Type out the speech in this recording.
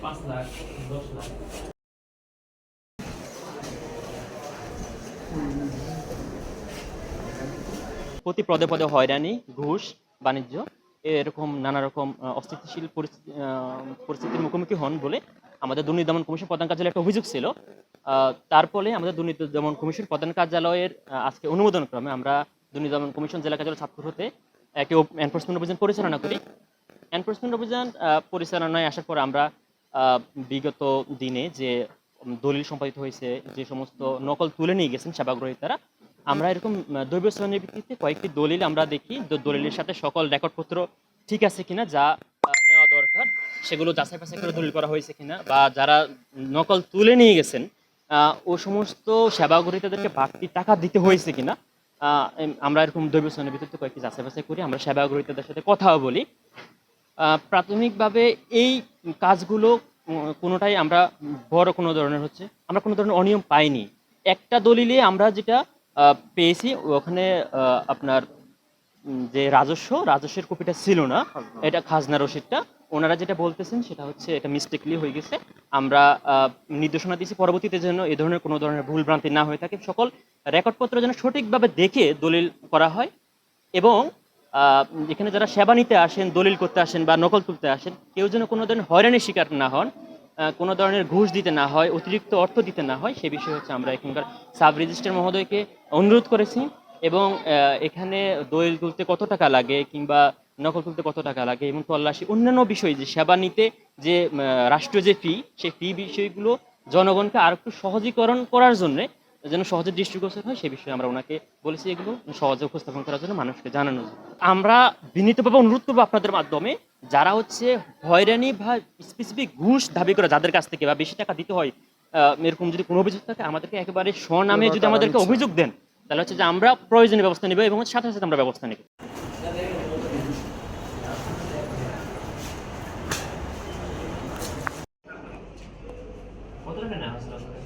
5 লাখ 10 লাখ। প্রতি পদে পদে হয়রানি, ঘুষ, বাণিজ্য এরকম নানা রকম অস্থিতিশীল পরিস্থিতির মুখোমুখি হন বলে আমাদের দুর্নীতি দমন কমিশন প্রধান কার্যালয়ে একটা অভিযোগ ছিল। তার ফলে আমাদের দুর্নীতি দমন কমিশন প্রধান কার্যালয়ের আজকে অনুমোদন ক্রমে আমরা দুর্নীতি দমন কমিশন জেলা কার্যালয় ছাত্র হতে একটি এনফোর্সমেন্ট অভিযান পরিচালনা করি। এনফোর্সমেন্ট অভিযান পরিচালনায় আসার পর আমরা বিগত দিনে যে দলিল সম্পাদিত হয়েছে, যে সমস্ত নকল তুলে নিয়ে গেছেন সেবাগ্রহীতারা, আমরা এরকম দৈব শ্রেণীর ভিত্তিতে কয়েকটি দলিল আমরা দেখি, দলিলের সাথে সকল রেকর্ডপত্র ঠিক আছে কিনা, যা নেওয়া দরকার সেগুলো যাচাই বাছাই করে দলিল করা হয়েছে কিনা, বা যারা নকল তুলে নিয়ে গেছেন ও সমস্ত সেবাগ্রহীতাদেরকে বাড়তি টাকা দিতে হয়েছে কিনা, আমরা এরকম দৈব শ্রেণীর ভিত্তিতে কয়েকটি যাচাই বাছাই করি। আমরা সেবাগ্রহীতাদের সাথে কথাও বলি। প্রাথমিকভাবে এই কাজগুলো কোনোটাই আমরা বড় কোনো ধরনের আমরা কোনো ধরনের অনিয়ম পাইনি। একটা দলিলে আমরা যেটা পেয়েছি ওখানে আপনার যে রাজস্বের কপিটা ছিল না, এটা খাজনা রসিদটা। ওনারা যেটা বলতেছেন সেটা হচ্ছে এটা মিস্টেকলি হয়ে গেছে। আমরা নির্দেশনা দিয়েছি পরবর্তীতে যেন এ ধরনের কোনো ধরনের ভুল ভ্রান্তি না হয়ে থাকে, সকল রেকর্ডপত্র যেন সঠিকভাবে দেখে দলিল করা হয়, এবং এখানে যারা সেবা নিতে আসেন, দলিল করতে আসেন বা নকল তুলতে আসেন, কেউ যেন কোনো ধরনের হয়রানির শিকার না হন, কোনো ধরনের ঘুষ দিতে না হয়, অতিরিক্ত অর্থ দিতে না হয়, সে বিষয়ে হচ্ছে আমরা এখানকার সাব রেজিস্ট্রার মহোদয়কে অনুরোধ করেছি। এবং এখানে দলিল তুলতে কত টাকা লাগে কিংবা নকল তুলতে কত টাকা লাগে এবং তল্লাশি অন্যান্য বিষয়, যে সেবা নিতে যে রাষ্ট্রীয় যে ফি, সেই ফি বিষয়গুলো জনগণকে আর একটু সহজীকরণ করার জন্য, যেন সহজে দৃষ্টিগোচর হয়, সে বিষয়ে আমরা ওনাকে বলেছি এগুলো সহজে উপস্থাপন করার জন্য, মানুষকে জানানোর জন্য। আমরা বিনীতভাবে অনুরোধ করবো আপনাদের মাধ্যমে, যারা হচ্ছে হয়রানি বা স্পেসিফিক ঘুষ দাবি করে যাদের কাছ থেকে বা বেশি টাকা দিতে হয়, এরকম যদি কোনো অভিযোগ থাকে আমাদেরকে একেবারে স্বনামে যদি আমাদেরকে অভিযোগ দেন, তাহলে হচ্ছে যে আমরা প্রয়োজনীয় ব্যবস্থা নেব এবং সাথে সাথে আমরা ব্যবস্থা নেব। কত টাকা নেওয়া হয়েছিল?